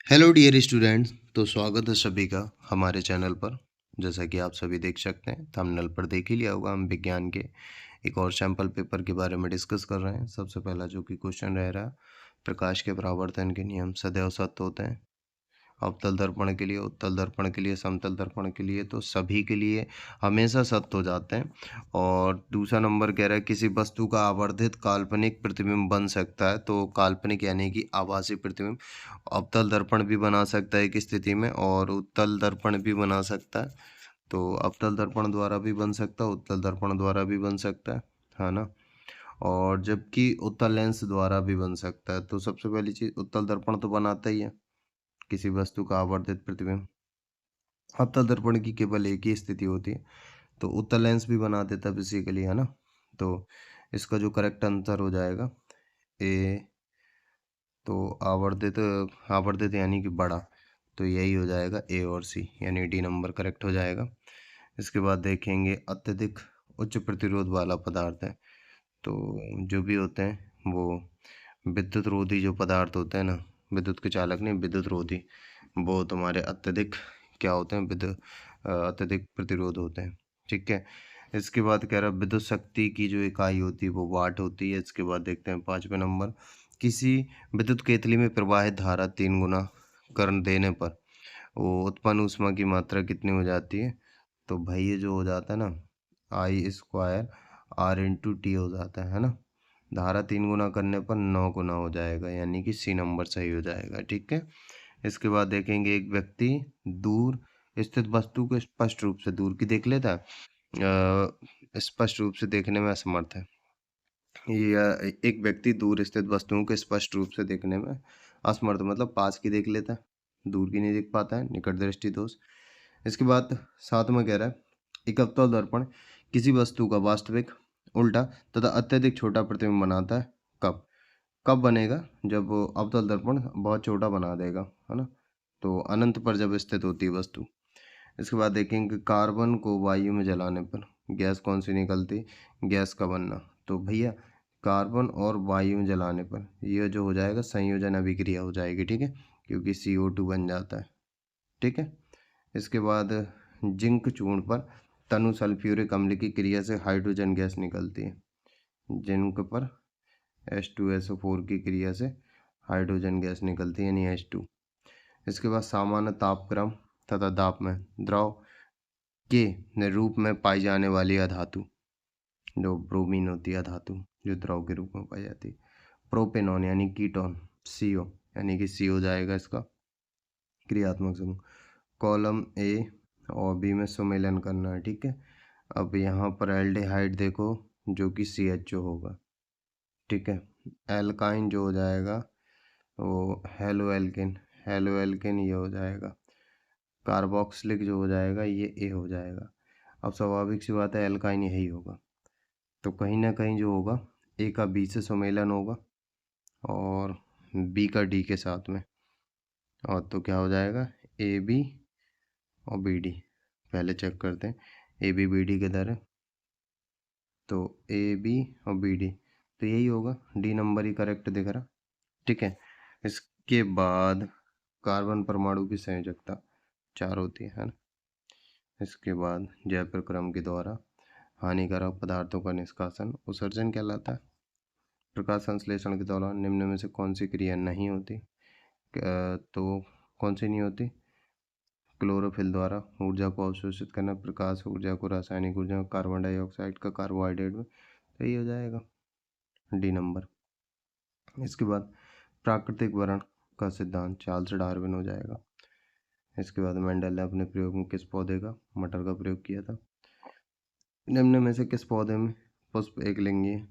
Hello dear students. तो स्वागत है सभी का हमारे चैनल पर। जैसा कि आप सभी देख सकते हैं, थंबनेल पर देख ही लिया होगा, हम विज्ञान के एक और सैंपल पेपर के बारे में डिस्कस कर रहे हैं। सबसे पहला जो कि क्वेश्चन रह रहा है, प्रकाश के परावर्तन के नियम सदैव सत्य होते हैं। अवतल दर्पण के लिए, उत्तल दर्पण के लिए, समतल दर्पण के लिए, तो सभी के लिए हमेशा सत्य हो जाते हैं। और दूसरा नंबर कह रहा है, किसी वस्तु का आवर्धित काल्पनिक प्रतिबिंब बन सकता है। तो काल्पनिक यानी कि आभासी प्रतिबिंब अवतल दर्पण भी बना सकता है एक स्थिति में, और उत्तल दर्पण भी बना सकता है। तो अवतल दर्पण द्वारा भी बन सकता है, उत्तल दर्पण द्वारा भी बन सकता है ना। और जबकि उत्तल लेंस द्वारा भी बन सकता है। तो सबसे पहली चीज, उत्तल दर्पण तो बनाता ही है किसी वस्तु का आवर्धित प्रतिबिंब। अवतल दर्पण की केवल एक ही स्थिति होती है, तो उत्तल लेंस भी बना देता है बेसिकली, है ना। तो इसका जो करेक्ट आंसर हो जाएगा ए। तो आवर्धित, आवर्धित यानी कि बड़ा, तो यही हो जाएगा ए और सी, यानी डी नंबर करेक्ट हो जाएगा। इसके बाद देखेंगे, अत्यधिक उच्च प्रतिरोध वाला पदार्थ है। तो जो भी होते हैं वो विद्युत रोधी जो पदार्थ होते हैं ना, विद्युत के चालक नहीं, विद्युत रोधी, वो तुम्हारे अत्यधिक क्या होते हैं, विद्युत अत्यधिक प्रतिरोध होते हैं। ठीक है। इसके बाद कह रहा है, विद्युत शक्ति की जो इकाई होती है वो वाट होती है। इसके बाद देखते हैं 5वें नंबर, किसी विद्युत केतली में प्रवाहित धारा 3 गुना कर देने पर वो उत्पन्न ऊष्मा की मात्रा कितनी हो जाती है। तो भाई ये जो हो जाता है ना, आई स्क्वायर आर इंटू टी हो जाता है ना। धारा 3 गुना करने पर 9 गुना हो जाएगा, यानी कि सी नंबर सही हो जाएगा। ठीक है। इसके बाद देखेंगे, एक व्यक्ति दूर स्थित वस्तु को स्पष्ट रूप से, दूर की देख लेता है, स्पष्ट रूप से देखने में असमर्थ है। या एक व्यक्ति दूर स्थित वस्तुओं को स्पष्ट रूप से देखने में असमर्थ, मतलब पास की देख लेता है, दूर की नहीं देख पाता है, निकट दृष्टि दोष। इसके बाद 7वां कह रहा है, एक अवतल दर्पण किसी वस्तु का वास्तविक, उल्टा तथा अत्यधिक छोटा प्रतिबिंब बनाता है। कब? कब बनेगा? जब अवतल दर्पण बहुत छोटा बना देगा, है ना। तो अनंत पर जब स्थित होती है वस्तु। इसके बाद देखेंगे, कार्बन को वायु में जलाने पर गैस कौन सी निकलती, गैस का बनना। तो भैया कार्बन और वायु में जलाने पर यह जो हो जाएगा, संयोजन अभिक्रिया हो जाएगी। ठीक है, क्योंकि CO2 बन जाता है। ठीक है। इसके बाद जिंक चूर्ण पर तनु सल्फ्यूरिक अम्ल की क्रिया से हाइड्रोजन गैस निकलती है। जिंक पर H2SO4 की क्रिया से हाइड्रोजन गैस निकलती है, यानी H2। इसके बाद सामान्य तापक्रम तथा दाब में द्रव के रूप में पाई जाने वाली अधातु, जो ब्रोमीन होती है धातु, जो द्रव के रूप में पाई जाती है। प्रोपेनॉन यानी कीटोन, CO, यानी कि C हो जाएगा इसका क्रियात्मक समूह। कॉलम ए और बी में सुमेलन करना है। ठीक है। अब यहाँ पर एल्डिहाइड देखो, जो कि CHO होगा। ठीक है। एल्काइन जो हो जाएगा वो हेलो एल्केन, हेलो एल्केन ये हो जाएगा। कार्बोक्सिलिक जो हो जाएगा ये ए हो जाएगा। अब स्वाभाविक सी बात है, एल्काइन यही होगा। तो कहीं ना कहीं जो होगा, ए का बी से सुमेलन होगा और बी का डी के साथ में, और तो क्या हो जाएगा, ए बी और बी डी। पहले चेक करते हैं ए बी बी डी किधर है। तो ए बी और बी डी, तो यही होगा, डी नंबर ही करेक्ट दिख रहा। ठीक है। इसके बाद कार्बन परमाणु की संयोजकता 4 होती है ना। इसके बाद जैपर क्रम के द्वारा हानिकारक पदार्थों का निष्कासन उत्सर्जन कहलाता है। प्रकाश संश्लेषण के दौरान निम्न में से कौन सी क्रिया नहीं होती? तो कौन सी नहीं होती? क्लोरोफिल द्वारा ऊर्जा को अवशोषित करना, प्रकाश ऊर्जा को रासायनिक ऊर्जा, कार्बन डाइऑक्साइड का कार्बोहाइड्रेट में, तो ये हो जाएगा डी नंबर। इसके बाद प्राकृतिक वर्ण का सिद्धांत चार्ल्स डार्विन हो जाएगा। इसके बाद मेंडल ने अपने प्रयोग में किस पौधे का, मटर का प्रयोग किया था? निम्न में से किस पौधे में पुष्प एक लिंगी है?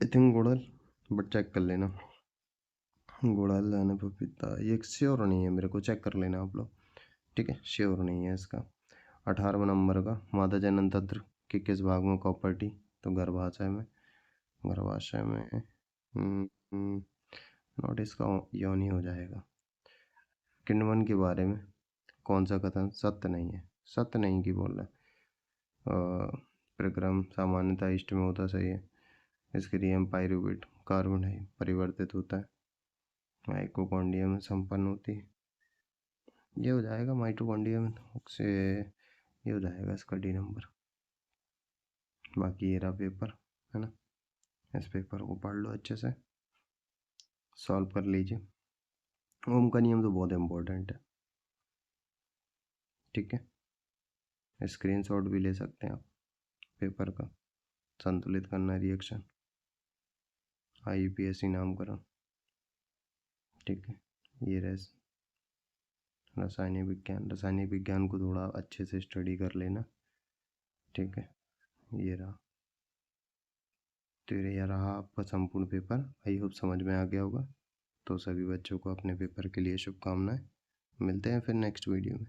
आई थिंक गुड़हल, बट चेक कर लेना। गुड़हल है ना, पपीता, ये श्योर नहीं है, मेरे को चेक कर लेना आप लोग। ठीक है, श्योर नहीं है इसका। 18वें नंबर का, मादा जनन तंत्र के किस भाग में कॉपर्टी? तो गर्भाशय में, गर्भाशय में। नोट इसका योनि हो जाएगा। किण्वन के बारे में कौन सा कथन सत्य नहीं है? सत्य नहीं की बोल रहा है। प्रक्रम सामान्यतः इष्ट में होता, सही है। इसके लिए पाइरुवेट कार्बन है परिवर्तित होता है। माइटोकॉन्ड्रिया में संपन्न होती है। ये हो जाएगा माइटोकॉन्ड्रिया में से, ये हो जाएगा इसका डी नंबर। बाकी ये रहा पेपर, है ना। इस पेपर को पढ़ लो अच्छे से, सॉल्व कर लीजिए। ओम का नियम तो बहुत इम्पोर्टेंट है, ठीक है। स्क्रीनशॉट भी ले सकते हैं आप पेपर का। संतुलित करना रिएक्शन, IUPAC नामकरण, ठीक है। ये रासायनिक विज्ञान को थोड़ा अच्छे से स्टडी कर लेना, ठीक है। ये रहा, तो ये रहा आपका संपूर्ण पेपर। आई होप समझ में आ गया होगा। तो सभी बच्चों को अपने पेपर के लिए शुभकामनाएं। मिलते हैं फिर नेक्स्ट वीडियो में।